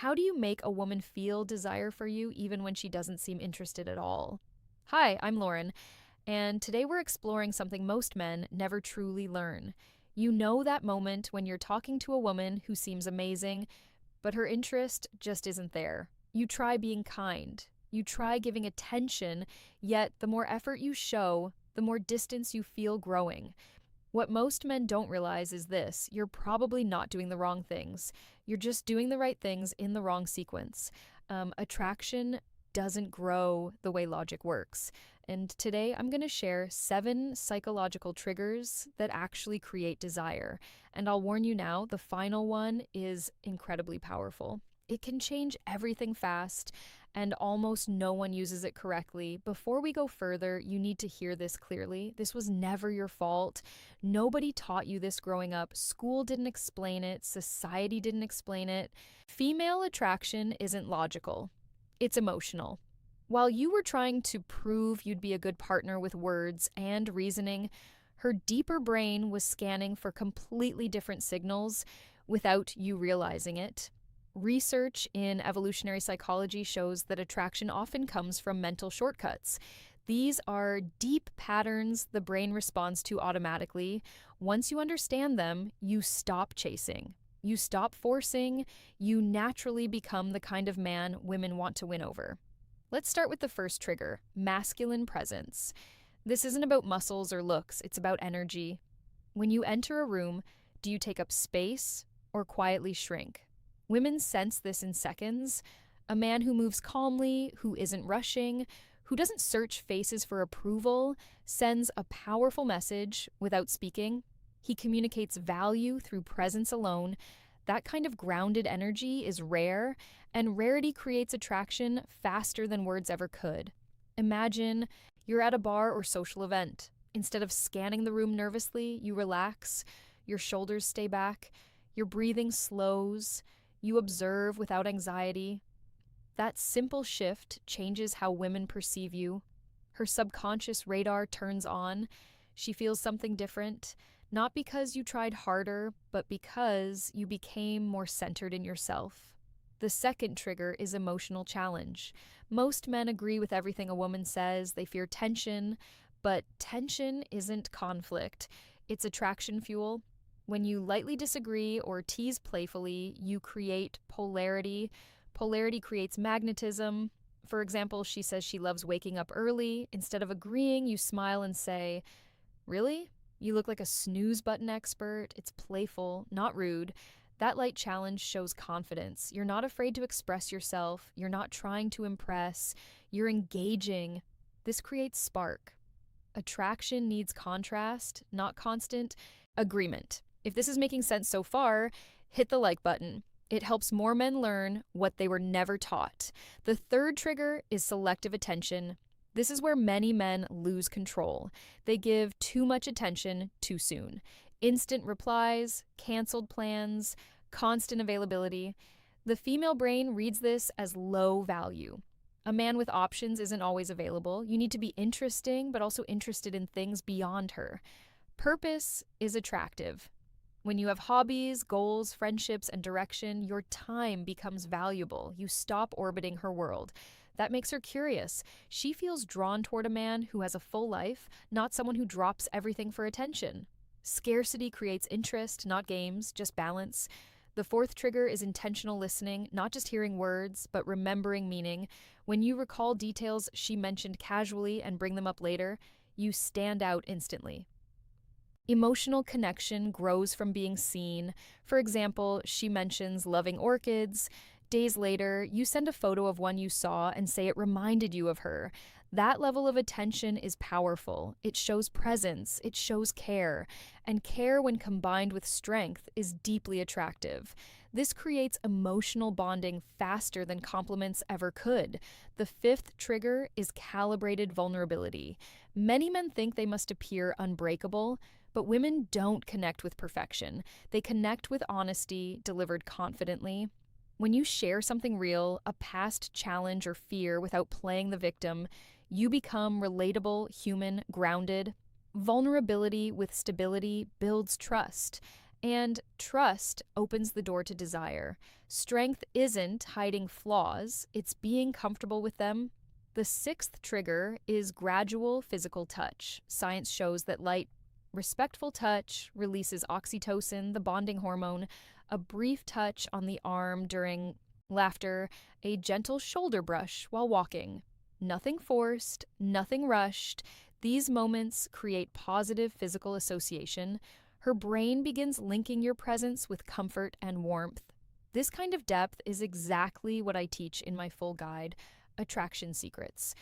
How do you make a woman feel desire for you even when she doesn't seem interested at all? Hi, I'm Lauren, and today we're exploring something most men never truly learn. You know that moment when you're talking to a woman who seems amazing, but her interest just isn't there. You try being kind, you try giving attention, yet the more effort you show, the more distance you feel growing. What most men don't realize is this: you're probably not doing the wrong things. You're just doing the right things in the wrong sequence. Attraction doesn't grow the way logic works. And today I'm going to share 7 psychological triggers that actually create desire. And I'll warn you now, the final one is incredibly powerful. It can change everything fast, and almost no one uses it correctly. Before we go further, you need to hear this clearly. This was never your fault. Nobody taught you this growing up. School didn't explain it. Society didn't explain it. Female attraction isn't logical, it's emotional. While you were trying to prove you'd be a good partner with words and reasoning, her deeper brain was scanning for completely different signals without you realizing it. Research in evolutionary psychology shows that attraction often comes from mental shortcuts. These are deep patterns the brain responds to automatically. Once you understand them, you stop chasing. You stop forcing. You naturally become the kind of man women want to win over. Let's start with the first trigger: masculine presence. This isn't about muscles or looks, it's about energy. When you enter a room, do you take up space or quietly shrink? Women sense this in seconds. A man who moves calmly, who isn't rushing, who doesn't search faces for approval, sends a powerful message without speaking. He communicates value through presence alone. That kind of grounded energy is rare, and rarity creates attraction faster than words ever could. Imagine you're at a bar or social event. Instead of scanning the room nervously, you relax, your shoulders stay back, your breathing slows, you observe without anxiety. That simple shift changes how women perceive you. Her subconscious radar turns on. She feels something different, not because you tried harder, but because you became more centered in yourself. The second trigger is emotional challenge. Most men agree with everything a woman says. They fear tension, but tension isn't conflict. It's attraction fuel. When you lightly disagree or tease playfully, you create polarity. Polarity creates magnetism. For example, she says she loves waking up early. Instead of agreeing, you smile and say, "Really? You look like a snooze button expert." It's playful, not rude. That light challenge shows confidence. You're not afraid to express yourself. You're not trying to impress. You're engaging. This creates spark. Attraction needs contrast, not constant agreement. If this is making sense so far, hit the like button. It helps more men learn what they were never taught. The third trigger is selective attention. This is where many men lose control. They give too much attention too soon. Instant replies, canceled plans, constant availability. The female brain reads this as low value. A man with options isn't always available. You need to be interesting, but also interested in things beyond her. Purpose is attractive. When you have hobbies, goals, friendships, and direction, your time becomes valuable. You stop orbiting her world. That makes her curious. She feels drawn toward a man who has a full life, not someone who drops everything for attention. Scarcity creates interest, not games, just balance. The fourth trigger is intentional listening, not just hearing words, but remembering meaning. When you recall details she mentioned casually and bring them up later, you stand out instantly. Emotional connection grows from being seen. For example, she mentions loving orchids. Days later, you send a photo of one you saw and say it reminded you of her. That level of attention is powerful. It shows presence, it shows care. And care, when combined with strength, is deeply attractive. This creates emotional bonding faster than compliments ever could. The fifth trigger is calibrated vulnerability. Many men think they must appear unbreakable, but women don't connect with perfection. They connect with honesty, delivered confidently. When you share something real, a past challenge or fear, without playing the victim, you become relatable, human, grounded. Vulnerability with stability builds trust, And trust opens the door to desire. Strength isn't hiding flaws, it's being comfortable with them. The sixth trigger is gradual physical touch. Science shows that light, respectful touch releases oxytocin, the bonding hormone. A brief touch on the arm during laughter, a gentle shoulder brush while walking. Nothing forced, nothing rushed. These moments create positive physical association. Her brain begins linking your presence with comfort and warmth. This kind of depth is exactly what I teach in my full guide, Attraction Secrets.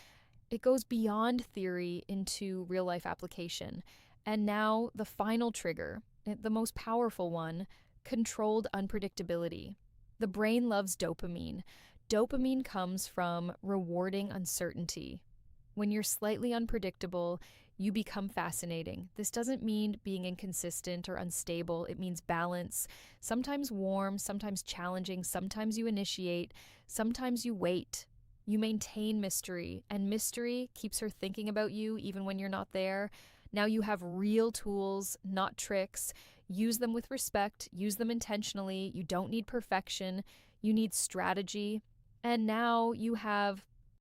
It goes beyond theory into real life application. And now, the final trigger, the most powerful one, controlled unpredictability. The brain loves dopamine. Dopamine comes from rewarding uncertainty. When you're slightly unpredictable, you become fascinating. This doesn't mean being inconsistent or unstable. It means balance. Sometimes warm, sometimes challenging, sometimes you initiate, sometimes you wait. You maintain mystery, and mystery keeps her thinking about you even when you're not there. Now you have real tools, not tricks. Use them with respect, use them intentionally. You don't need perfection, you need strategy. And now you have